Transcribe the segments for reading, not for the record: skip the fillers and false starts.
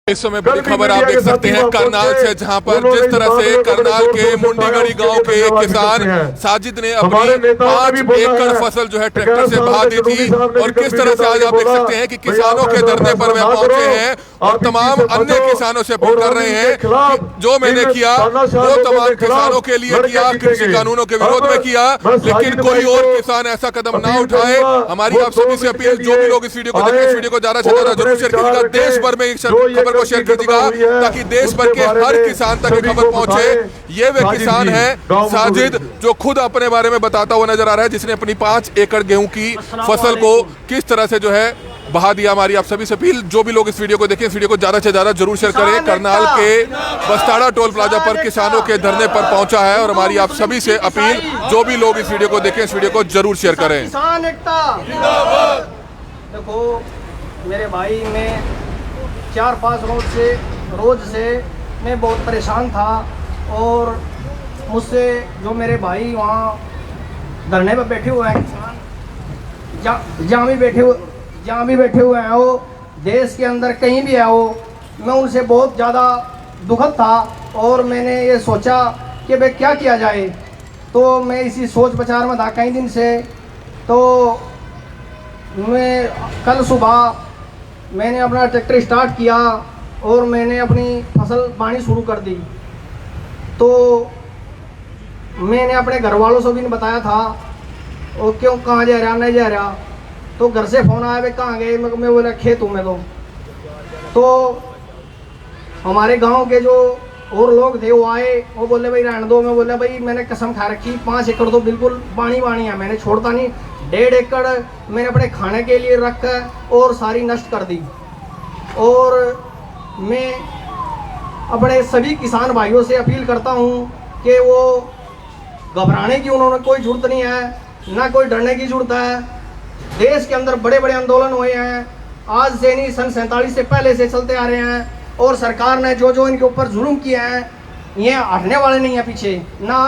इस समय बड़ी खबर आप देख सकते हैं करनाल से, जहां पर जिस तरह से करनाल के मुंडीगढ़ी गांव के एक किसान साजिद ने अपनी 5 एकड़ फसल जो है ट्रैक्टर से बहा दी थी, और किस तरह से आज आप देख सकते हैं कि किसानों के धरने पर वह पहुंचे हैं और तमाम अन्य किसानों से अपील कर रहे हैं कि जो मैंने किया वो तमाम किसानों के लिए किया, कृषि कानूनों के विरोध में किया, लेकिन कोई और किसान ऐसा कदम ना उठाए। हमारी आप सभी से अपील, जो भी लोग इस वीडियो को देखें, इस वीडियो को ज्यादा से ज्यादा जरूर शेयर कीजिएगा, देश भर में इस खबर को शेयर कीजिएगा ताकि देश भर के हर किसान तक खबर पहुंचे। ये वे किसान है साजिद जो खुद अपने बारे में बताता हुआ नजर आ रहा है, जिसने अपनी 5 एकड़ गेहूं की फसल को किस तरह से जो है बहा दिया। हमारी आप सभी से अपील, जो भी लोग इस वीडियो को देखें, इस वीडियो को ज्यादा से ज्यादा जरूर शेयर करें। करनाल के बस्ताड़ा टोल प्लाजा पर किसानों के धरने पर पहुंचा है, और हमारी आप सभी से अपील, जो भी लोग इस वीडियो को देखें, इस वीडियो को जरूर शेयर करें। किसान एकता देखो मेरे भाई, मैं 4-5 रोज से मैं बहुत परेशान था, और मुझसे जो मेरे भाई वहाँ धरने पर बैठे हुए हैं किसान, जहाँ भी बैठे हुए हैं वो देश के अंदर कहीं भी है वो, मैं उनसे बहुत ज़्यादा दुखद था, और मैंने ये सोचा कि भाई क्या किया जाए। तो मैं इसी सोच विचार में था कई दिन से। तो मैं कल सुबह मैंने अपना ट्रैक्टर स्टार्ट किया और मैंने अपनी फसल बानी शुरू कर दी। तो मैंने अपने घर वालों से भी नहीं बताया था, और क्यों कहाँ जा रहा नहीं जा रहा। तो घर से फ़ोन आया, भाई कहाँ गए, मैं बोला खेत हूँ मैं। तो हमारे गांव के जो और लोग थे वो आए, वो बोले भाई रहने दो। मैं बोला भाई मैंने कसम खा रखी, 5 एकड़ तो बिल्कुल बानी है, मैंने छोड़ता नहीं। 1.5 एकड़ मैंने अपने खाने के लिए रख कर और सारी नष्ट कर दी। और मैं अपने सभी किसान भाइयों से अपील करता हूँ कि वो घबराने की उन्होंने कोई ज़रूरत नहीं है, ना कोई डरने की ज़रूरत है। देश के अंदर बड़े बड़े आंदोलन हुए हैं, आज से नहीं, सन 47 से पहले से चलते आ रहे हैं, और सरकार ने जो इनके ऊपर जुल्म किए हैं ये हटने वाले नहीं है पीछे, ना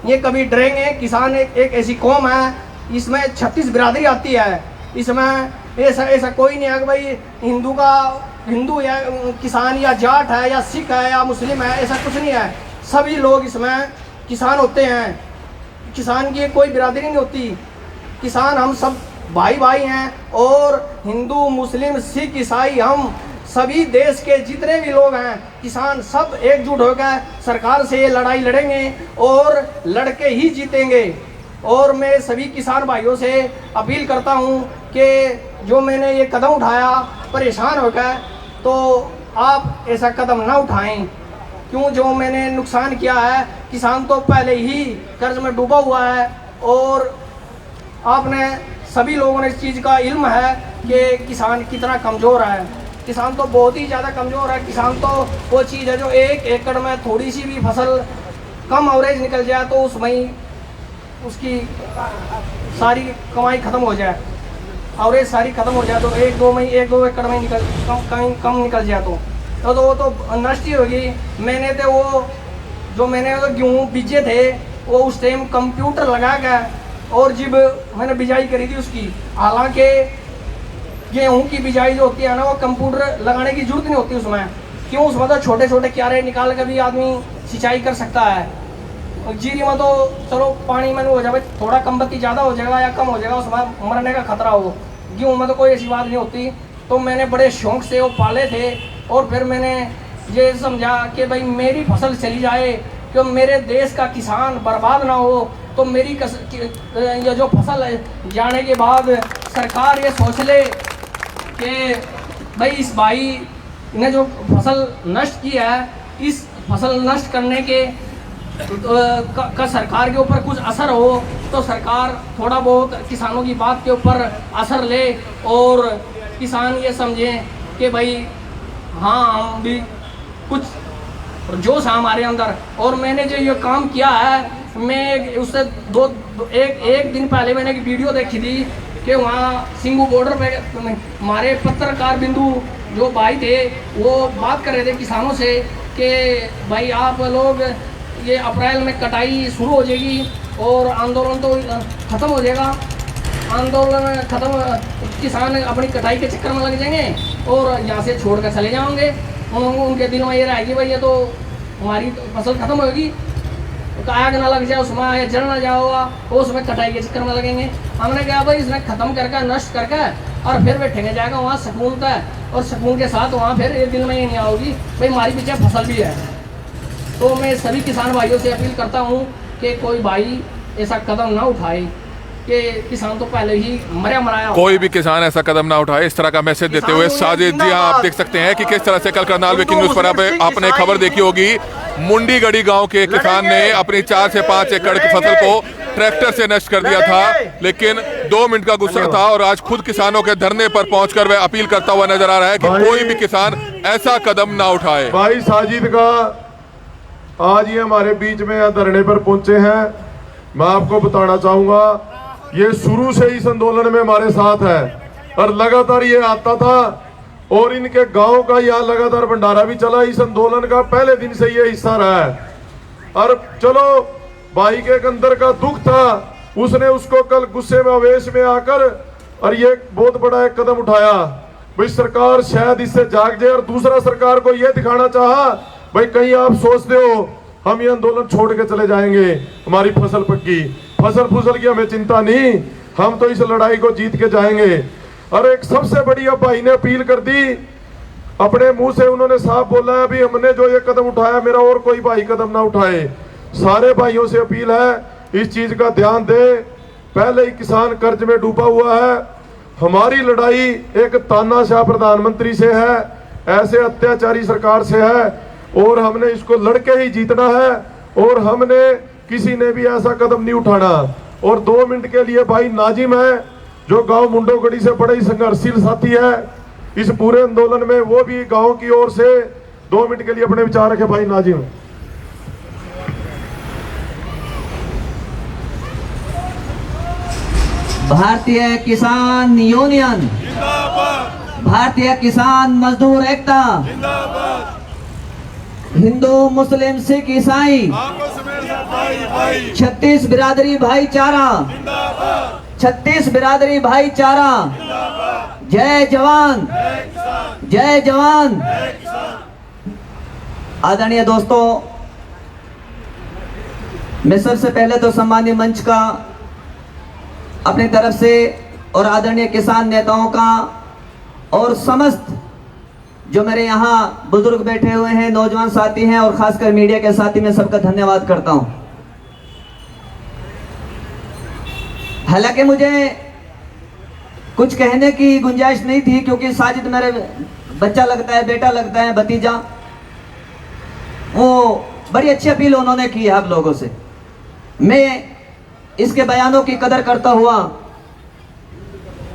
ये कभी डरेंगे। किसान एक ऐसी कौम है, इसमें 36 बिरादरी आती है, इसमें ऐसा कोई नहीं है कि भाई हिंदू या किसान या जाट है या सिख है या मुस्लिम है, ऐसा कुछ नहीं है। सभी लोग इसमें किसान होते हैं, किसान की कोई बिरादरी नहीं होती। किसान हम सब भाई हैं, और हिंदू मुस्लिम सिख ईसाई हम सभी देश के जितने भी लोग हैं किसान सब एकजुट होकर सरकार से ये लड़ाई लड़ेंगे और लड़के ही जीतेंगे। और मैं सभी किसान भाइयों से अपील करता हूं कि जो मैंने ये कदम उठाया परेशान होकर, तो आप ऐसा कदम ना उठाएं। क्यों जो मैंने नुकसान किया है, किसान तो पहले ही कर्ज में डूबा हुआ है, और आपने सभी लोगों ने इस चीज़ का इल्म है कि किसान कितना कमज़ोर है। किसान तो बहुत ही ज़्यादा कमज़ोर है। किसान तो वो चीज़ है जो 1 एकड़ में थोड़ी सी भी फसल कम एवरेज निकल जाए तो उसमें ही उसकी सारी कमाई ख़त्म हो जाए, एवरेज सारी ख़त्म हो जाए, तो 1-2 एकड़ में कम निकल जाए तो वो तो नष्ट ही होगी। मैंने तो वो गेहूँ बीजे थे वो उस टाइम कंप्यूटर लगा कर और जब मैंने बिजाई करी थी उसकी, हालांकि गेहूँ की बिजाई जो होती है ना वो कंप्यूटर लगाने की जरूरत नहीं होती उसमें। क्यों, उसमें तो छोटे छोटे क्यारे निकाल कर भी आदमी सिंचाई कर सकता है। जीरी में तो चलो पानी में हो जाए, थोड़ा कम बत्ती ज़्यादा हो जाएगा या कम हो जाएगा, उसमें मरने का खतरा हो। गेहूँ में तो कोई ऐसी बात नहीं होती। तो मैंने बड़े शौक से वो पाले थे, और फिर मैंने ये समझा कि भाई मेरी फसल चली जाए, क्यों मेरे देश का किसान बर्बाद ना हो। तो मेरी ये जो फसल है जाने के बाद सरकार ये सोच ले कि भाई इस भाई ने जो फसल नष्ट की है, इस फसल नष्ट करने के का सरकार के ऊपर कुछ असर हो, तो सरकार थोड़ा बहुत किसानों की बात के ऊपर असर ले, और किसान ये समझें कि भाई हाँ हम भी कुछ जोश है हमारे अंदर। और मैंने जो ये काम किया है, मैं उससे एक दिन पहले मैंने एक वीडियो देखी थी कि वहाँ सिंगू बॉर्डर पे हमारे पत्रकार बिंदु जो भाई थे वो बात कर रहे थे किसानों से कि भाई आप लोग ये अप्रैल में कटाई शुरू हो जाएगी और आंदोलन तो ख़त्म हो जाएगा। आंदोलन खत्म, किसान अपनी कटाई के चक्कर में लग जाएंगे और यहाँ से छोड़कर चले जाएंगे। उनके दिल में ये रहेगी भाई ये तो हमारी फसल खत्म होगी, तो आग ना लग जाए उसमें या जल ना जाओगा, वो उसमें कटाई के चक्कर में लगेंगे। हमने कहा भाई इसमें खत्म करके नष्ट करके और फिर बैठेंगे जाएगा वहाँ सुकून था, और सुकून के साथ वहाँ फिर ये दिल में ये नहीं आओगी भाई हमारी पीछे फसल भी है। तो मैं सभी किसान भाइयों से अपील करता हूँ कि कोई भाई ऐसा कदम ना उठाए कि किसान तो पहले ही मरा मराया। कोई भी किसान ऐसा कदम ना उठाए, इस तरह का मैसेज देते हुए साजिद जी आप देख सकते हैं कि किस तरह से कल करनाल ब्रेकिंग न्यूज पर आपने खबर देखी होगी। मुंडीगढ़ी गांव के किसान ने अपनी 4 से 5 एकड़ की फसल को ट्रैक्टर से नष्ट कर दिया था, लेकिन 2 मिनट का गुस्सा था और आज खुद किसानों के धरने पर पहुंचकर वह अपील करता हुआ नजर आ रहा है कि कोई भी किसान ऐसा कदम ना उठाए। भाई साजिद का आज ये हमारे बीच में धरने पर पहुंचे हैं। मैं आपको बताना चाहूंगा ये शुरू से इस आंदोलन में हमारे साथ है और लगातार ये आता था और इनके गांव का यहाँ लगातार भंडारा भी चला। इस आंदोलन का पहले दिन से ये हिस्सा रहा है। और चलो भाई के अंदर का दुख था, उसने उसको कल गुस्से में आवेश में आकर और ये बहुत बड़ा एक कदम उठाया। भाई सरकार शायद इससे जाग जाए और दूसरा सरकार को ये दिखाना चाहा भाई कहीं आप सोचते हो हम ये आंदोलन छोड़ के चले जाएंगे, हमारी फसल पक्की, फसल की हमें चिंता नहीं, हम तो इस लड़ाई को जीत के जाएंगे। और एक सबसे बड़ी अब भाई ने अपील कर दी अपने मुंह से, उन्होंने साफ बोला है अभी हमने जो ये कदम उठाया मेरा और कोई भाई कदम ना उठाए। सारे भाइयों से अपील है इस चीज का ध्यान दे। पहले ही किसान कर्ज में डूबा हुआ है। हमारी लड़ाई एक तानाशाह प्रधानमंत्री से है, ऐसे अत्याचारी सरकार से है और हमने इसको लड़के ही जीतना है और हमने किसी ने भी ऐसा कदम नहीं उठाना। और 2 मिनट के लिए भाई नाजिम है जो गांव मुंडोगढ़ी से बड़ा ही संघर्षशील साथी है इस पूरे आंदोलन में, वो भी गांव की ओर से 2 मिनट के लिए अपने विचार रखे। भाई नाजिम। भारतीय किसान यूनियन, भारतीय किसान मजदूर एकता, हिंदू मुस्लिम सिख ईसाई, 36 बिरादरी भाईचारा, 36 बिरादरी भाईचारा, जय जवान जय जवान। आदरणीय दोस्तों, मैं सबसे पहले तो सम्मानीय मंच का अपनी तरफ से और आदरणीय किसान नेताओं का और समस्त जो मेरे यहाँ बुजुर्ग बैठे हुए हैं, नौजवान साथी हैं और खासकर मीडिया के साथी, मैं सबका धन्यवाद करता हूं। हालांकि मुझे कुछ कहने की गुंजाइश नहीं थी क्योंकि साजिद मेरे बच्चा लगता है, बेटा लगता है, भतीजा, वो बड़ी अच्छी अपील उन्होंने की है आप लोगों से। मैं इसके बयानों की कदर करता हुआ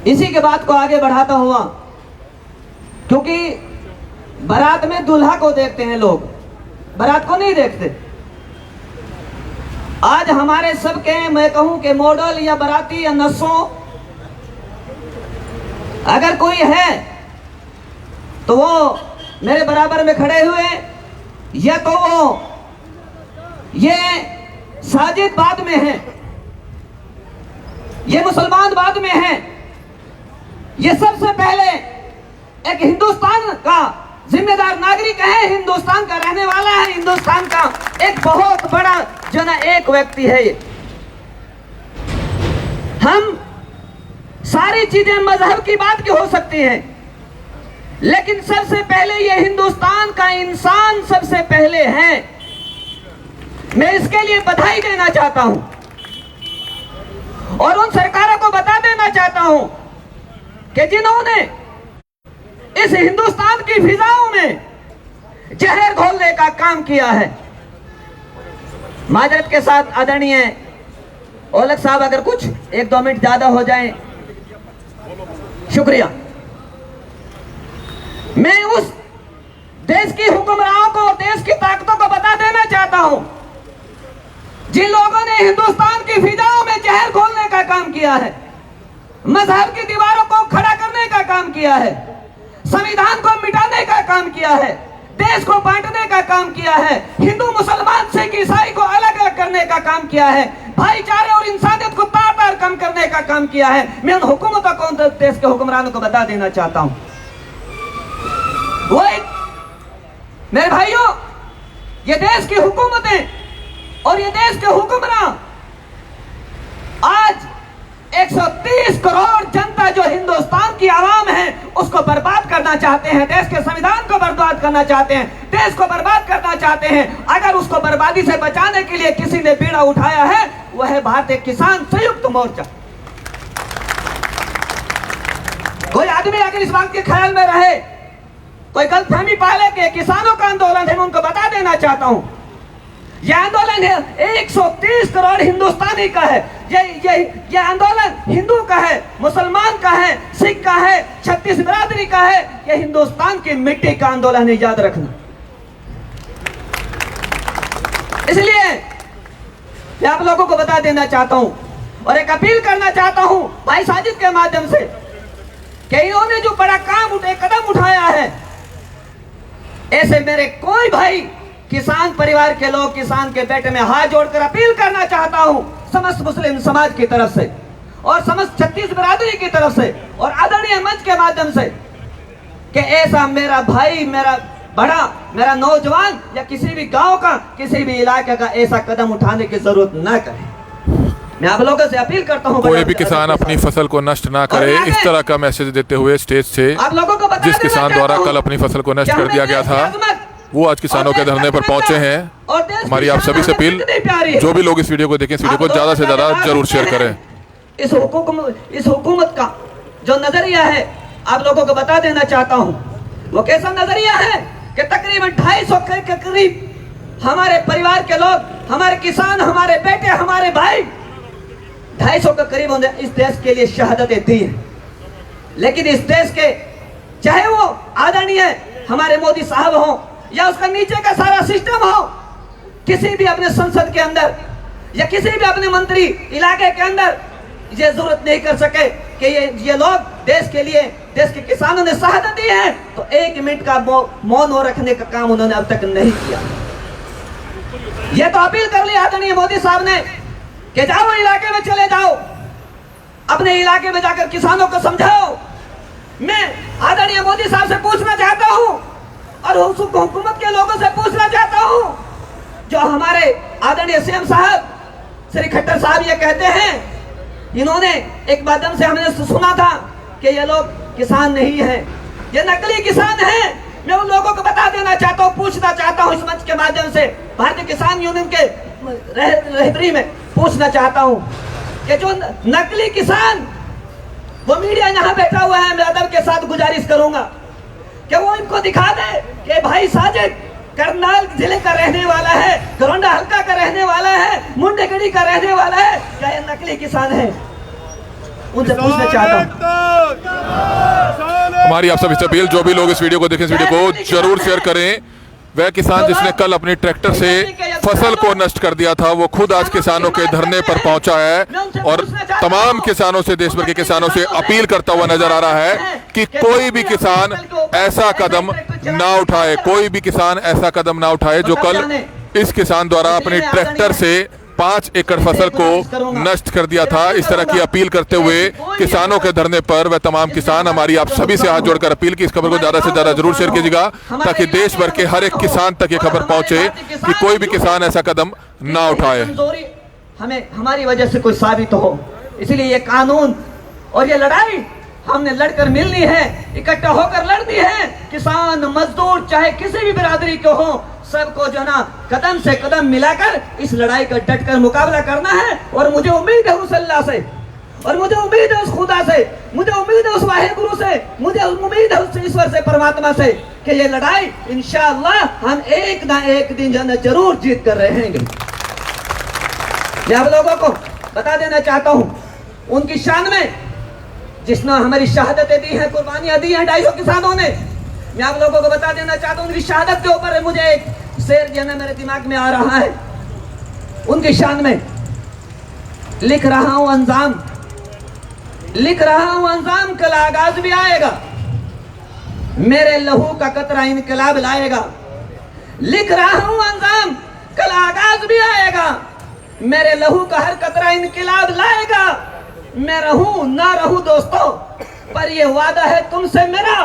इसी के बात को आगे बढ़ाता हुआ, क्योंकि बारात में दूल्हा को देखते हैं लोग, बारात को नहीं देखते। आज हमारे सबके मैं कहूं कि मॉडल या बाराती या नसों अगर कोई है तो वो मेरे बराबर में खड़े हुए, या तो वो ये साजिद बाद में है, ये मुसलमान बाद में है, ये सबसे पहले एक हिंदुस्तान का जिम्मेदार नागरिक है, हिंदुस्तान का रहने वाला है, हिंदुस्तान का एक बहुत बड़ा जो ना एक व्यक्ति है। ये हम सारी चीजें मजहब की बात की हो सकती हैं, लेकिन सबसे पहले ये हिंदुस्तान का इंसान सबसे पहले है। मैं इसके लिए बधाई देना चाहता हूं और उन सरकारों को बता देना चाहता हूं कि जिन्होंने इस हिंदुस्तान की फिजाओं में जहर घोलने का काम किया है। माजरत के साथ आदरणीय औलख साहब अगर कुछ 1-2 मिनट ज्यादा हो जाए, शुक्रिया। मैं उस देश की हुक्मरानों को, देश की ताकतों को बता देना चाहता हूं जिन लोगों ने हिंदुस्तान की फिजाओं में जहर घोलने का काम किया है, मजहब की दीवारों को खड़ा करने का काम किया है, संविधान को मिटाने का काम किया है, देश को बांटने का काम किया है, हिंदू मुसलमान सिख ईसाई को अलग अलग करने का काम किया है, भाईचारे और इंसानियत को तार-तार कम करने का काम किया है। मैं उन हुकूमतों को, देश के हुक्मरानों को बता देना चाहता हूं, वो मेरे भाइयों, ये देश की हुकूमतें और ये देश के हुक्मरान आज 130 करोड़ जनता जो हिंदुस्तान की आवाम है उसको बर्बाद करना चाहते हैं, देश के संविधान को बर्बाद करना चाहते हैं, देश को बर्बाद करना चाहते हैं। अगर उसको बर्बादी से बचाने के लिए किसी ने बीड़ा उठाया है वह है भारतीय किसान संयुक्त मोर्चा। कोई आदमी अगर इस बात के ख्याल में रहे, कोई गलतफहमी पाले कि किसानों का आंदोलन है, मैं उनको बता देना चाहता हूं यह आंदोलन है 130 करोड़ हिंदुस्तानी का है। ये आंदोलन हिंदू का है, मुसलमान का है, सिख का है, छत्तीस बिरादरी का है। यह हिंदुस्तान की मिट्टी का आंदोलन है, याद रखना। इसलिए मैं आप लोगों को बता देना चाहता हूं और एक अपील करना चाहता हूं भाई साजिद के माध्यम से कि इन्होंने जो बड़ा कदम उठाया है, ऐसे मेरे कोई भाई किसान परिवार के लोग, किसान के बेटे में हाथ जोड़कर अपील करना चाहता हूं समस्त मुस्लिम समाज की तरफ से और समस्त छत्तीस बिरादरी की तरफ से और आदरणीय मंच के माध्यम से कि ऐसा मेरा भाई, मेरा बड़ा, मेरा नौजवान या किसी भी गांव का, किसी भी इलाके का ऐसा कदम उठाने की जरूरत न करे। मैं आप लोगों से अपील करता हूं कोई भी किसान अपनी फसल को नष्ट ना करे, इस तरह का मैसेज देते हुए स्टेज से आप लोगों को जिस किसान द्वारा कल अपनी फसल को नष्ट कर दिया गया था वो आज किसानों के धरने पर पहुंचे हैं। हमारी आप सभी से अपील, जो भी लोग इस वीडियो को देखें, इस वीडियो को ज्यादा से ज्यादा जरूर शेयर करें। इस हुकूमत का जो नजरिया है आप लोगों को बता देना चाहता हूं, वो कैसा नजरिया है कि तकरीबन 250 के करीब हमारे परिवार के लोग, हमारे किसान, हमारे बेटे, हमारे भाई 250 के करीब उन्होंने इस देश के लिए शहादतें दी हैं। लेकिन इस देश के चाहे वो आदरणीय हमारे मोदी साहब हों या उसका नीचे का सारा सिस्टम हो, किसी भी अपने संसद के अंदर या किसी भी अपने मंत्री इलाके के अंदर ये जरूरत नहीं कर सके कि ये लोग देश के लिए, देश के किसानों ने शहादत दी है तो 1 मिनट का मौन रखने का काम उन्होंने अब तक नहीं किया। ये तो अपील कर ली आदरणीय मोदी साहब ने कि जाओ इलाके में, चले जाओ, अपने इलाके में जाकर किसानों को समझाओ। मैं आदरणीय मोदी साहब से पूछना चाहता हूं और हुकूमत के लोगों से पूछना चाहता हूं, जो हमारे आदरणीय सीएम साहब श्री खट्टर साहब ये कहते हैं, इन्होंने एक माध्यम से हमने सुना था कि ये लोग किसान नहीं हैं, ये नकली किसान हैं। मैं उन लोगों को बता देना चाहता हूं, पूछना चाहता हूं इस मंच के माध्यम से, भारतीय किसान यूनियन के रहबरी में पूछना चाहता हूं कि जो नकली किसान, वो मीडिया यहाँ बैठा हुआ है, मैं अदब के साथ गुजारिश करूंगा कि वो इनको दिखा दे कि भाई साजिद करनाल जिले का रहने वाला है, घरोंडा हल्का का रहने वाला है, मुंडेगढ़ी का रहने वाला है, क्या ये नकली किसान है? उनसे पूछना चाहता हूं। हमारी आप सभी से अपील, जो भी लोग इस वीडियो को देखें, इस वीडियो को जरूर शेयर करें। वह किसान जिसने कल अपनी ट्रैक्टर से फसल को नष्ट कर दिया था वो खुद आज किसानों के धरने पर पहुंचा है और तमाम किसानों से, देश भर के किसानों से अपील करता हुआ नजर आ रहा है कि कोई भी किसान ऐसा कदम ना उठाए, कोई भी किसान ऐसा कदम ना उठाए जो कल इस किसान द्वारा अपने ट्रैक्टर से 5 एकड़ फसल को नष्ट कर दिया था। इस तरह की अपील करते हुए किसानों के धरने पर वह तमाम किसान, हमारी आप सभी से हाथ जोड़कर अपील की इस खबर को ज्यादा से ज्यादा जरूर शेयर कीजिएगा ताकि देश भर के हर एक किसान तक ये खबर पहुंचे कि कोई भी किसान ऐसा कदम ना उठाए। हमें हमारी वजह से कोई साबित हो, इसलिए ये कानून और ये लड़ाई हमने लड़कर मिलनी है, इकट्ठा होकर लड़नी है। किसान, मजदूर, चाहे किसी भी बिरादरी के हो, सबको जो ना कदम से कदम मिलाकर इस लड़ाई का डटकर मुकाबला करना है। और मुझे उम्मीद है उस अल्लाह से, और मुझे उम्मीद है उस खुदा से, मुझे उम्मीद है उस वाहिगुरु से, मुझे उम्मीद है उस ईश्वर से, परमात्मा से कि ये लड़ाई इंशाअल्लाह हम एक ना एक दिन जो ना जरूर जीत कर रहेंगे। मैं आप लोगों को बता देना चाहता हूँ उनकी शान में, जिसने हमारी शहादतें दी हैं, कुर्बानियां दी हैं 250 किसानों ने। मैं आप लोगों को बता देना चाहता हूँ उनकी शहादत के ऊपर मुझे एक शेर जो है मेरे दिमाग में आ रहा है। उनकी शान में लिख रहा हूं अंजाम, लिख रहा हूं अंजाम, कल आगाज भी आएगा, मेरे लहू का कतरा इनकलाब लाएगा। लिख रहा हूं अंजाम, कल आगाज भी आएगा, मेरे लहू का हर कतरा इनकलाब लाएगा। मैं रहूं ना रहूं दोस्तों, पर यह वादा है तुमसे मेरा,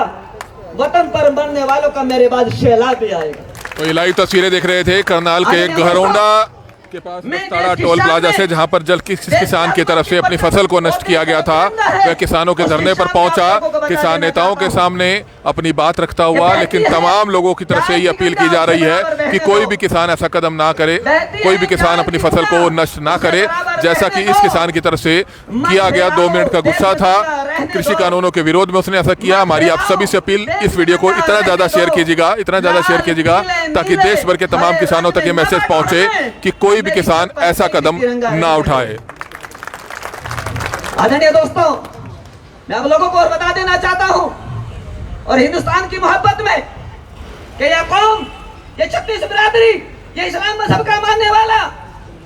वतन पर मरने वालों का मेरे बाद शैलाब भी आएगा। तो ये लाइव तस्वीरें देख रहे थे करनाल के घरौंडा के पास बस्ताड़ा टोल प्लाजा से, जहां पर जल किस किसान की तरफ से अपनी फसल को नष्ट किया गया था। वह किसानों के धरने पर पहुंचा, किसान नेताओं के सामने अपनी बात रखता हुआ, लेकिन तमाम लोगों की तरफ से ये अपील की जा रही है कि कोई भी किसान ऐसा कदम ना करे, कोई भी किसान अपनी फसल को नष्ट ना करे, जैसा कि इस किसान की तरफ से किया गया। 2 मिनट का गुस्सा था, कृषि कानूनों के विरोध में उसने ऐसा किया। हमारी आप सभी से अपील, इस वीडियो को इतना ज्यादा शेयर कीजिएगा ताकि देश भर के तमाम किसानों तक ये मैसेज पहुंचे कि कोई भी किसान ऐसा कदम ना उठाए। आदरणीय दोस्तों, मैं आप लोगों को और बता देना चाहता हूं, और हिंदुस्तान की मोहब्बत में, कि यह कौम, ये 36 बिरादरी, ये इस्लाम मजहब का मानने वाला,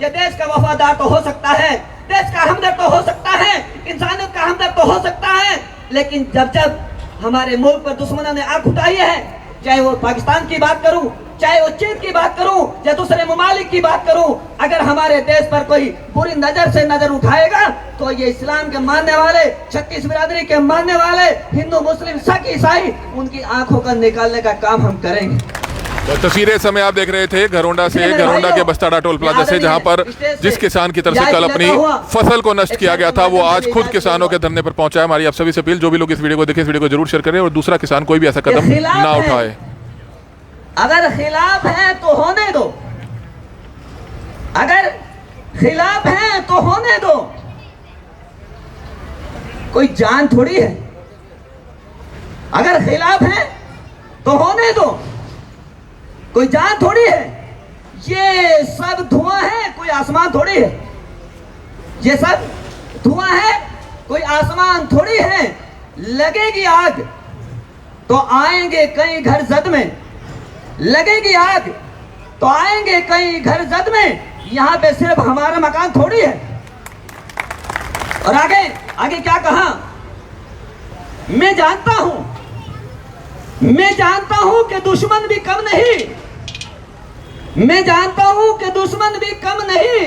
ये देश का वफादार तो हो सकता है, देश का हमदर्द तो हो सकता है, इंसानियत का हमदर्द तो हो सकता है, लेकिन जब हमारे मुल्क पर दुश्मनों ने आंख उठाई है, चाहे वो पाकिस्तान की बात करूं, चाहे वो चीन की बात करूं, या दूसरे ममालिक की बात करूं, अगर हमारे देश पर कोई बुरी नजर से नजर उठाएगा तो ये इस्लाम के मानने वाले, 36 बिरादरी के मानने वाले, हिंदू मुस्लिम सिख ईसाई, उनकी आंखों का निकालने का काम हम करेंगे। तो तस्वीरें समय आप देख रहे थे घरौंडा के बस्ताड़ा टोल प्लाजा से, जहां पर जिस किसान की तरफ से कल अपनी फसल को नष्ट किया गया था, वो आज खुद किसानों के धरने पर पहुंचा है। हमारी आप सभी से अपील, जो भी लोग इस वीडियो को देखें, इस वीडियो को जरूर शेयर करें और दूसरा किसान कोई भी ऐसा कदम ना उठाए। अगर खिलाफ है तो होने दो, अगर खिलाफ है तो होने दो, कोई जान थोड़ी है। अगर खिलाफ है तो होने दो, कोई जान थोड़ी है। ये सब धुआं है, कोई आसमान थोड़ी है। ये सब धुआं है, कोई आसमान थोड़ी है। लगेगी आग तो आएंगे कई घर जद में, लगेगी आग तो आएंगे कई घर जद में, यहां पे सिर्फ हमारा मकान थोड़ी है। और आगे क्या कहा, मैं जानता हूं कि दुश्मन भी कम नहीं, मैं जानता हूं कि दुश्मन भी कम नहीं,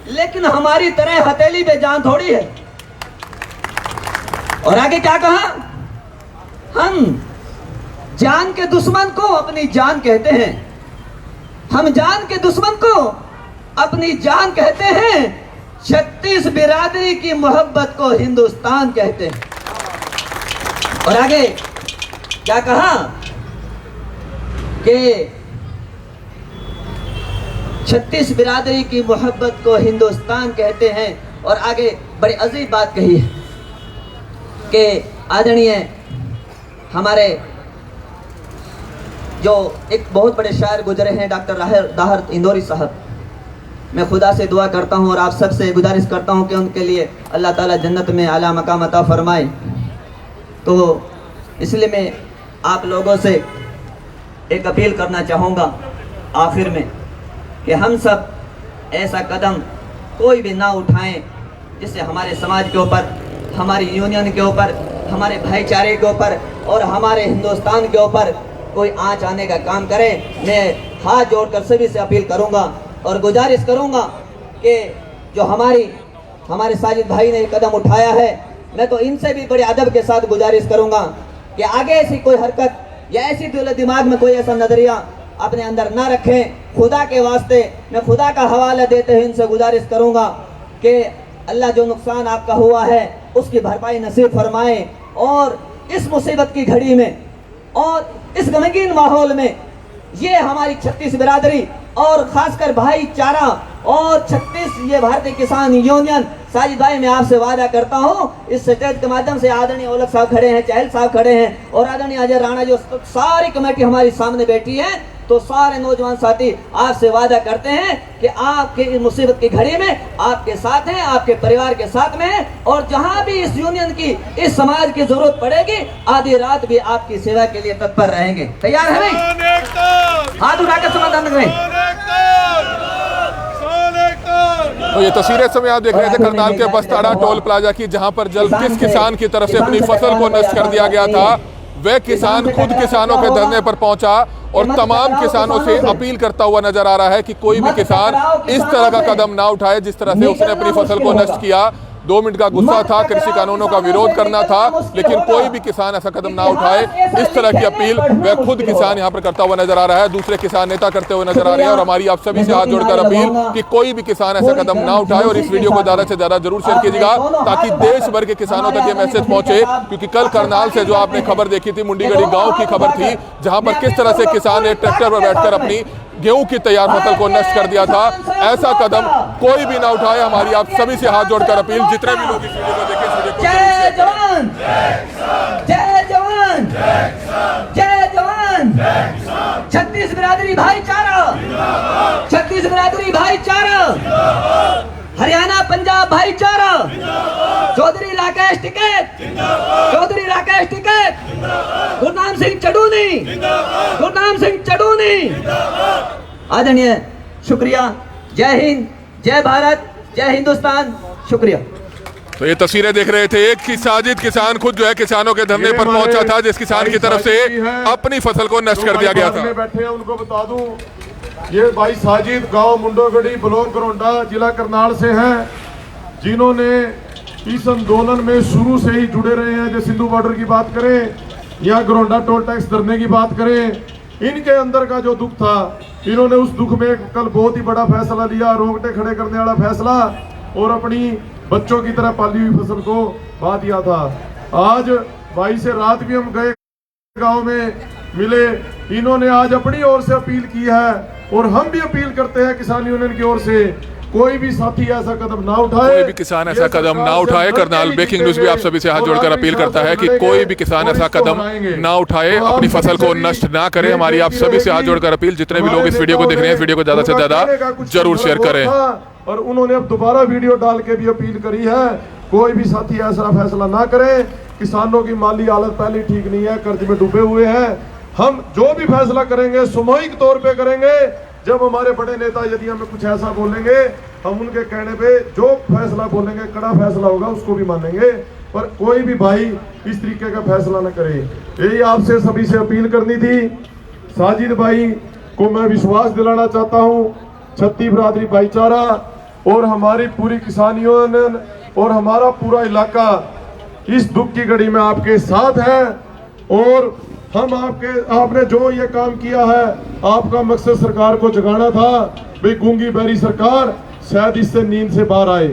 लेकिन हमारी तरह हथेली पे जान थोड़ी है। और आगे क्या कहा, हम जान के दुश्मन को अपनी जान कहते हैं, हम जान के दुश्मन को अपनी जान कहते हैं, 36 बिरादरी की मोहब्बत को हिंदुस्तान कहते हैं। और आगे क्या कहा कि 36 बिरादरी की मोहब्बत को हिंदुस्तान कहते हैं। और आगे बड़ी अजीब बात कही है कि आदरणीय हमारे जो एक बहुत बड़े शायर गुजरे हैं, डॉक्टर दाहर इंदौरी साहब, मैं खुदा से दुआ करता हूं और आप सबसे गुजारिश करता हूं कि उनके लिए अल्लाह ताला जन्नत में आला मकाम अता फरमाए। तो इसलिए मैं आप लोगों से एक अपील करना चाहूँगा आखिर में, कि हम सब ऐसा कदम कोई भी ना उठाएं जिससे हमारे समाज के ऊपर, हमारी यूनियन के ऊपर, हमारे भाईचारे के ऊपर और हमारे हिंदुस्तान के ऊपर कोई आँच आने का काम करें। मैं हाथ जोड़कर सभी से अपील करूंगा और गुजारिश करूंगा कि जो हमारे साजिद भाई ने कदम उठाया है, मैं तो इनसे भी बड़े अदब के साथ गुजारिश करूंगा कि आगे ऐसी कोई हरकत या ऐसी दिमाग में कोई ऐसा नजरिया अपने अंदर ना रखें। खुदा के वास्ते मैं खुदा का हवाला देते हुए इनसे गुजारिश करूंगा कि अल्लाह जो नुकसान आपका हुआ है उसकी भरपाई नसीब फरमाए, और इस मुसीबत की घड़ी में और इस गमगीन माहौल में ये हमारी 36 बिरादरी और खासकर भाईचारा और 36 ये भारतीय किसान यूनियन, साजिद भाई मैं आपसे वादा करता हूँ, इस स्टेज के माध्यम से आदरणीय ओलख साहब खड़े हैं, चहल साहब खड़े हैं और आदरणीय अजय राणा, जो सारी कमेटी हमारी सामने बैठी है, तो सारे नौजवान साथी आपसे वादा करते हैं कि आपके इस मुसीबत की घड़ी में आपके साथ हैं, आपके परिवार के साथ में हैं, और जहां भी इस यूनियन की, इस समाज की जरूरत पड़ेगी, आधी रात भी आपकी सेवा के लिए तत्पर रहेंगे। तैयार है भाई? हाथ उठाकर समाधान करें। तो ये तस्वीरें समय आप देख रहे थे करनाल के बस्ताड़ा टोल प्लाजा की, जहां पर जल किस किसान की तरफ से अपनी फसल को नष्ट कर दिया गया था, वह किसान खुद किसानों के धरने पर पहुंचा और तमाम किसानों से अपील करता हुआ नजर आ रहा है कि कोई भी किसान इस तरह का कदम ना उठाए जिस तरह से उसने अपनी फसल को नष्ट किया। 2 मिनट का गुस्सा था, कृषि कानूनों का विरोध करना था, लेकिन कोई भी किसान ऐसा कदम ना उठाए, इस तरह की अपील वह खुद किसान यहाँ पर करता हुआ नजर आ रहा है, दूसरे किसान नेता करते हुए नजर आ रहे हैं। और हमारी आप सभी से हाथ जोड़कर अपील कि कोई भी किसान ऐसा कदम ना उठाए और इस वीडियो को ज्यादा से ज्यादा जरूर शेयर कीजिएगा ताकि देश भर के किसानों तक ये मैसेज पहुंचे। क्योंकि कल करनाल से जो आपने खबर देखी थी, मुंडीगढ़ी गांव की खबर थी, जहां पर किस तरह से किसान ने ट्रैक्टर पर बैठकर अपनी गेहूं की तैयार फसल को नष्ट कर दिया था। ऐसा कदम कोई भी ना उठाए, हमारी आप सभी से हाथ जोड़कर अपील। जितने भी लोग इस वीडियो को देखें, इस वीडियो को जय जवान, जय जवान, जय जवान। छत्तीस बिरादरी भाईचारा, छत्तीस बिरादरी भाईचारा, हरियाणा पंजाब भाईचारा, चौधरी राकेश टिकैत, चौधरी राकेश टिकैत, गुरनाम सिंह चडूनी, गुरनाम सिंह चडूनी। आदरणीय, शुक्रिया। जय हिंद, जय भारत, जय हिंदुस्तान। शुक्रिया। तो ये तस्वीरें देख रहे थे, एक की साजिद किसान खुद जो है किसानों के धरने पर पहुंचा था, जिस किसान की तरफ से अपनी फसल को नष्ट कर दिया गया था। बैठे हैं उनको बता दूं, ये भाई साजिद गांव मुंडोगढ़ी ब्लॉक गरोंडा जिला करनाल से हैं, जिन्होंने इस आंदोलन में शुरू से ही जुड़े रहे हैं। जैसे सिंधु बॉर्डर की बात करें या गरोंडा टोल टैक्स धरने की बात करें, इनके अंदर का जो दुख था, इन्होंने उस दुख में कल बहुत ही बड़ा फैसला लिया, रोकटे खड़े करने वाला फैसला, और अपनी बच्चों की तरह पाली हुई फसल को बहा दिया था। आज भाई से रात भी हम गए, गांव में मिले, इन्होंने आज अपनी ओर से अपील की है और हम भी अपील करते हैं किसान यूनियन की ओर से, कोई भी साथी ऐसा कदम ना उठाए, कोई भी किसान ऐसा कदम ना उठाए। करनाल ब्रेकिंग न्यूज भी आप सभी से हाथ जोड़कर अपील करता है कि कोई भी किसान ऐसा कदम ना उठाए, अपनी फसल को नष्ट ना करे। हमारी आप सभी से हाथ जोड़कर अपील, जितने भी लोग इस वीडियो को देख रहे हैं, इस वीडियो को ज्यादा से ज्यादा जरूर शेयर करें। और उन्होंने अब दोबारा वीडियो डाल के भी अपील करी है, कोई भी साथी ऐसा फैसला ना करे। किसानों की माली हालत पहले ठीक नहीं है, कर्ज में डूबे हुए हैं। हम जो भी फैसला करेंगे सामूहिक तौर पे करेंगे। जब हमारे बड़े नेता यदि हमें कुछ ऐसा बोलेंगे, हम उनके कहने पे जो फैसला बोलेंगे, कड़ा फैसला होगा, उसको भी मानेंगे। पर कोई भी भाई इस तरीके का फैसला न करे, यही आपसे सभी से अपील करनी थी। साजिद भाई को मैं विश्वास दिलाना चाहता हूँ, छत्तीस बिरादरी भाईचारा और हमारी पूरी किसान यूनियन और हमारा पूरा इलाका इस दुख की घड़ी में आपके साथ है। और हम आपने जो ये काम किया है, आपका मकसद सरकार को जगाना था। भाई गूंगी बहरी सरकार शायद इससे नींद से बाहर आए,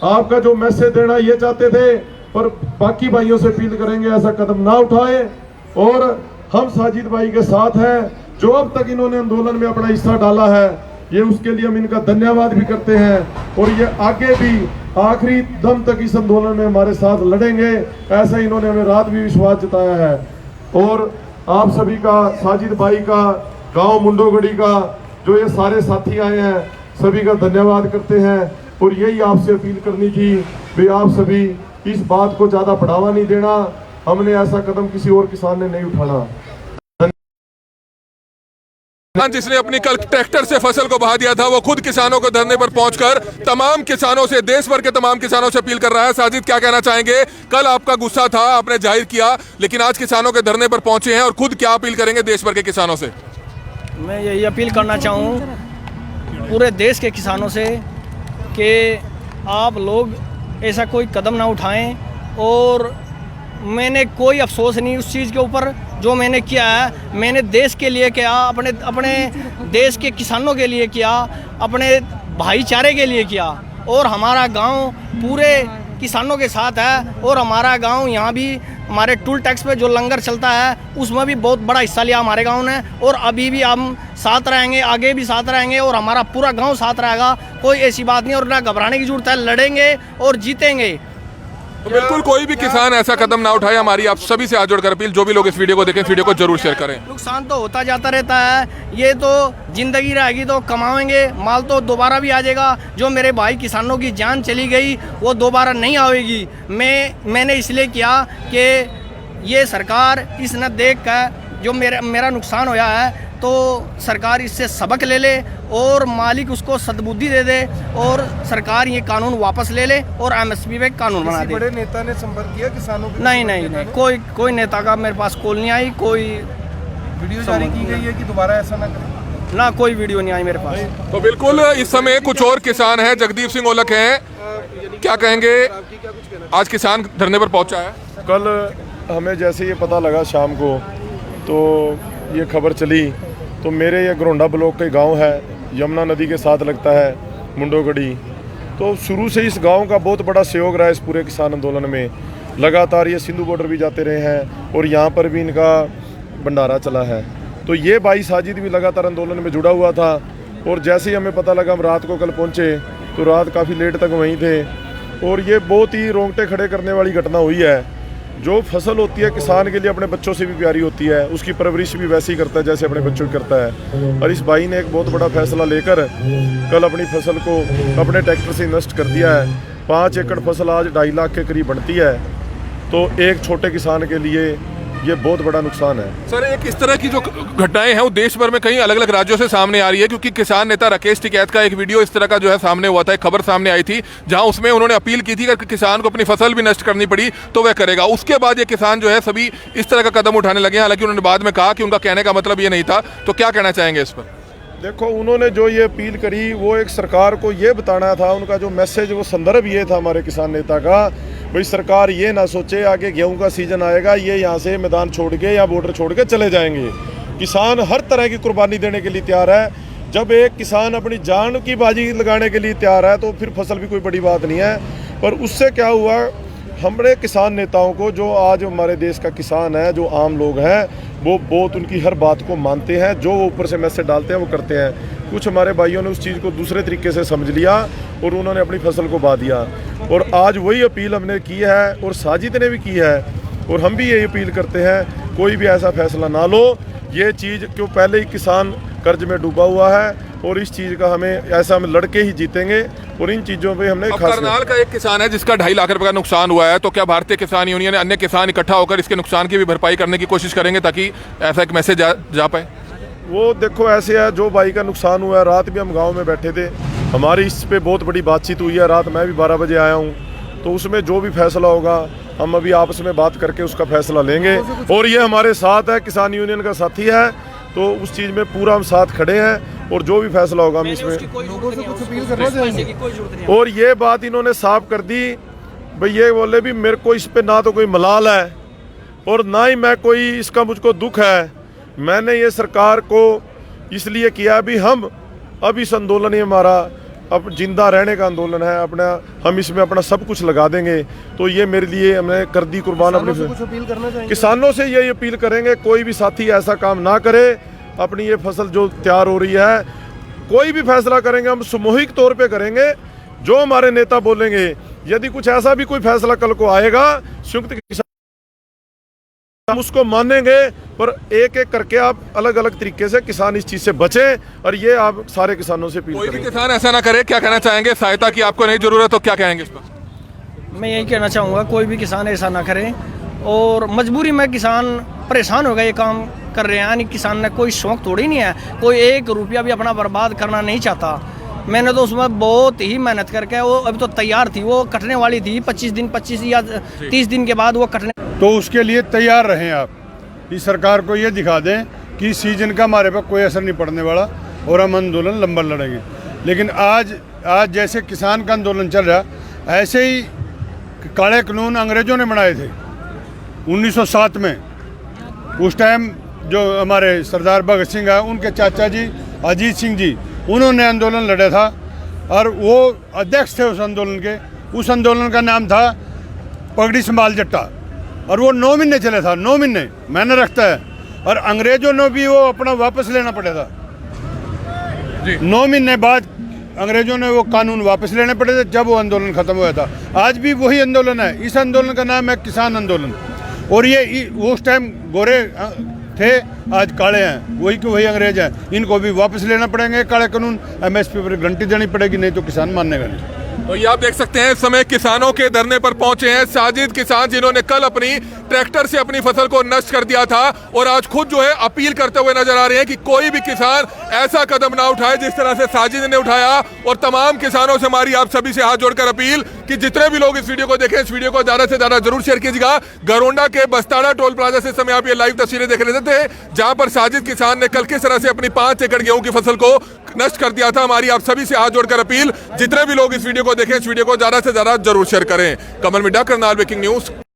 आपका जो मैसेज देना ये चाहते थे। पर बाकी भाइयों से अपील करेंगे ऐसा कदम ना उठाए। और हम साजिद भाई के साथ हैं, जो अब तक इन्होंने आंदोलन में अपना हिस्सा डाला है, ये उसके लिए हम इनका धन्यवाद भी करते हैं। और ये आगे भी आखिरी दम तक इस आंदोलन में हमारे साथ लड़ेंगे, ऐसा इन्होंने हमें रात भी विश्वास जताया है। और आप सभी का, साजिद भाई का, गांव मुंडोगढ़ी का जो ये सारे साथी आए हैं, सभी का धन्यवाद करते हैं। और यही आपसे अपील करनी थी कि आप सभी इस बात को ज्यादा बढ़ावा नहीं देना। हमने ऐसा कदम किसी और किसान ने नहीं उठाना। जिसने अपनी कल ट्रैक्टर से फसल को बहा दिया था, वो खुद किसानों को धरने पर पहुंचकर तमाम किसानों से, देश भर के तमाम किसानों से अपील कर रहा है। साजिद, क्या कहना चाहेंगे? कल आपका गुस्सा था, आपने जाहिर किया, लेकिन आज किसानों के धरने पर पहुंचे हैं और खुद क्या अपील करेंगे देश भर के किसानों से? मैं यही अपील करना चाहूँ पूरे देश के किसानों से कि आप लोग ऐसा कोई कदम ना उठाएं। और मैंने कोई अफसोस नहीं उस चीज़ के ऊपर जो मैंने किया है। मैंने देश के लिए किया, अपने देश के किसानों के लिए किया, अपने भाईचारे के लिए किया। और हमारा गांव पूरे किसानों के साथ है। और हमारा गांव यहाँ भी हमारे टोल टैक्स पे जो लंगर चलता है, उसमें भी बहुत बड़ा हिस्सा लिया हमारे गांव ने। और अभी भी हम साथ रहेंगे, आगे भी साथ रहेंगे और हमारा पूरा गांव साथ रहेगा। कोई ऐसी बात नहीं और ना घबराने की जरूरत है, लड़ेंगे और जीतेंगे। तो बिल्कुल कोई भी किसान ऐसा कदम ना उठाए। हमारी आप सभी से हाथ जोड़कर अपील, जो भी लोग इस वीडियो को देखें, वीडियो को जरूर शेयर करें। नुकसान तो होता जाता रहता है, ये तो जिंदगी रहेगी तो कमाएंगे, माल तो दोबारा भी आ जाएगा। जो मेरे भाई किसानों की जान चली गई वो दोबारा नहीं आएगी। मैंने इसलिए किया कि ये सरकार इस न देख कर जो मेरा नुकसान होया है, तो सरकार इससे सबक ले ले और मालिक उसको सद्बुद्धि दे दे और सरकार ये कानून वापस ले ले और एमएसपी पे कानून बना दे। बड़े नेता ने संपर्क किया किसानों के? नहीं, कोई नेता का मेरे पास कॉल नहीं आई। कोई वीडियो जारी की गई है कि दोबारा ऐसा ना करें? ना कोई वीडियो नहीं आई मेरे पास। तो बिल्कुल इस समय कुछ और किसान हैं, जगदीप सिंह ओलख हैं, क्या कहेंगे? आज किसान धरने पर पहुंचा है। कल हमें जैसे ये पता लगा शाम को, तो ये खबर चली, तो मेरे ये घरोंडा ब्लॉक के गांव है, यमुना नदी के साथ लगता है मुंडोगढ़ी। तो शुरू से इस गांव का बहुत बड़ा सहयोग रहा है इस पूरे किसान आंदोलन में। लगातार ये सिंधु बॉर्डर भी जाते रहे हैं और यहाँ पर भी इनका भंडारा चला है। तो ये भाई साजिद भी लगातार आंदोलन में जुड़ा हुआ था, और जैसे ही हमें पता लगा हम रात को कल पहुँचे, तो रात काफ़ी लेट तक वहीं थे। और ये बहुत ही रोंगटे खड़े करने वाली घटना हुई है। जो फसल होती है किसान के लिए अपने बच्चों से भी प्यारी होती है, उसकी परवरिश भी वैसे ही करता है जैसे अपने बच्चों की करता है। और इस भाई ने एक बहुत बड़ा फैसला लेकर कल अपनी फसल को अपने ट्रैक्टर से नष्ट कर दिया है। 5 एकड़ फसल आज 2.5 लाख के करीब बनती है, तो एक छोटे किसान के लिए ये बहुत बड़ा नुकसान है। सर, एक इस तरह की जो घटनाएं हैं वो देश भर में कई अलग अलग राज्यों से सामने आ रही है, क्योंकि किसान नेता राकेश टिकैत का एक वीडियो इस तरह का जो है सामने हुआ था, एक खबर सामने आई थी जहां उसमें उन्होंने अपील की थी कि किसान को अपनी फसल भी नष्ट करनी पड़ी तो वह करेगा। उसके बाद ये किसान जो है सभी इस तरह का कदम उठाने लगे। हालांकि उन्होंने बाद में कहा कि उनका कहने का मतलब ये नहीं था। तो क्या कहना चाहेंगे इस पर? देखो, उन्होंने जो ये अपील करी वो एक सरकार को ये बताना था, उनका जो मैसेज वो संदर्भ ये था हमारे किसान नेता का, भाई सरकार ये ना सोचे आगे गेहूं का सीजन आएगा ये यहाँ से मैदान छोड़ के या बॉर्डर छोड़ के चले जाएंगे। किसान हर तरह की कुर्बानी देने के लिए तैयार है। जब एक किसान अपनी जान की बाजी लगाने के लिए तैयार है तो फिर फसल भी कोई बड़ी बात नहीं है। पर उससे क्या हुआ, हमारे किसान नेताओं को, जो आज हमारे देश का किसान है, जो आम लोग हैं, वो बहुत उनकी हर बात को मानते हैं। जो वो ऊपर से मैसेज डालते हैं वो करते हैं। कुछ हमारे भाइयों ने उस चीज़ को दूसरे तरीके से समझ लिया और उन्होंने अपनी फसल को बहा दिया। और आज वही अपील हमने की है और साजिद ने भी की है, और हम भी यही अपील करते हैं, कोई भी ऐसा फैसला ना लो। ये चीज़ क्यों, पहले ही किसान कर्ज में डूबा हुआ है और इस चीज़ का हमें ऐसा हम लड़के ही जीतेंगे। और इन चीज़ों पे हमने करनाल का एक किसान है जिसका 2.5 लाख रुपए का नुकसान हुआ है, तो क्या भारतीय किसान यूनियन, अन्य किसान इकट्ठा होकर इसके नुकसान की भी भरपाई करने की कोशिश करेंगे ताकि ऐसा एक मैसेज जा पाए? वो देखो ऐसे है, जो भाई का नुकसान हुआ है, रात भी हम गांव में बैठे थे, हमारी इस पे बहुत बड़ी बातचीत हुई है। रात मैं भी 12 बजे आया हूँ, तो उसमें जो भी फैसला होगा हम अभी आपस में बात करके उसका फैसला लेंगे। और ये हमारे साथ है, किसान यूनियन का साथी है, तो उस चीज़ में पूरा हम साथ खड़े हैं और जो भी फैसला होगा हम इसमें। और ये बात इन्होंने साफ कर दी, भाई ये बोले भी मेरे को इस पे ना तो कोई मलाल है और ना ही मैं कोई इसका मुझको दुख है। मैंने ये सरकार को इसलिए किया भी हम अब इस आंदोलन, ये हमारा अब जिंदा रहने का आंदोलन है अपना, हम इसमें अपना सब कुछ लगा देंगे। तो ये मेरे लिए हमने कर दी कुर्बान। अपनी कुछ अपील करना चाहिए किसानों से यही अपील करेंगे, कोई भी साथी ऐसा काम ना करे। अपनी ये फसल जो तैयार हो रही है, कोई भी फैसला करेंगे हम सामूहिक तौर पे करेंगे। जो हमारे नेता बोलेंगे, यदि कुछ ऐसा भी कोई फैसला कल को आएगा संयुक्त किसान, हम उसको मानेंगे। पर एक एक करके आप अलग अलग तरीके से किसान इस चीज से बचें, और ये आप सारे किसानों से अपील कोई भी करेंगे। किसान ऐसा ना करे। क्या कहना चाहेंगे? सहायता की आपको नहीं जरूरत, तो क्या कहेंगे इस पर? मैं यही कहना चाहूँगा, कोई भी किसान ऐसा ना करे। और मजबूरी में किसान परेशान हो गए, ये काम कर रहे हैं। यानी किसान ने कोई शौक थोड़ी नहीं है, कोई 1 रुपया भी अपना बर्बाद करना नहीं चाहता। मैंने तो उसमें बहुत ही मेहनत करके, वो अभी तो तैयार थी, वो कटने वाली थी 25 या 30 दिन के बाद वो कटने। तो उसके लिए तैयार रहें आप, इस सरकार को ये दिखा दें कि सीजन का हमारे पर कोई असर नहीं पड़ने वाला और हम आंदोलन लंबा लड़ेंगे। लेकिन आज जैसे किसान का आंदोलन चल रहा, ऐसे ही काले कानून अंग्रेज़ों ने बनाए थे 1907 में। उस टाइम जो हमारे सरदार भगत सिंह है, उनके चाचा जी अजीत सिंह जी, उन्होंने आंदोलन लड़ा था और वो अध्यक्ष थे उस आंदोलन के। उस आंदोलन का नाम था पगड़ी संभाल जट्टा, और वो 9 महीने चले था। 9 महीने मैंने रखता है, और अंग्रेजों ने भी वो अपना वापस लेना पड़ा था। 9 महीने बाद अंग्रेजों ने वो कानून वापस लेने पड़े थे जब वो आंदोलन खत्म हुआ था। आज भी वही आंदोलन है। इस आंदोलन का नाम है किसान आंदोलन। और ये उस टाइम गोरे थे, आज काले हैं, वही के वही अंग्रेज हैं। इनको भी वापस लेना पड़ेंगे काले कानून। MSP पर गारंटी देनी पड़ेगी, नहीं तो किसान मानेगा नहीं। तो ये आप देख सकते हैं, इस समय किसानों के धरने पर पहुंचे हैं साजिद किसान, जिन्होंने कल अपनी ट्रैक्टर से अपनी फसल को नष्ट कर दिया था और आज खुद जो है अपील करते हुए नजर आ रहे हैं कि कोई भी किसान ऐसा कदम ना उठाए जिस तरह से साजिद ने उठाया। और तमाम किसानों से हमारी आप सभी से हाथ जोड़कर अपील कि जितने भी लोग इस वीडियो को देखें, इस वीडियो को ज्यादा से ज्यादा जरूर शेयर कीजिएगा। गरोंडा के बस्ताड़ा टोल प्लाजा से समय आप ये लाइव तस्वीरें देख रहे थे, जहां पर साजिद किसान ने कल किस तरह से अपनी 5 एकड़ गेहूं की फसल को नष्ट कर दिया था। हमारी आप सभी से हाथ जोड़कर अपील, जितने भी लोग इस वीडियो को देखें, इस वीडियो को ज्यादा से ज्यादा जरूर शेयर करें। कमल मिड्डा, करनाल ब्रेकिंग न्यूज।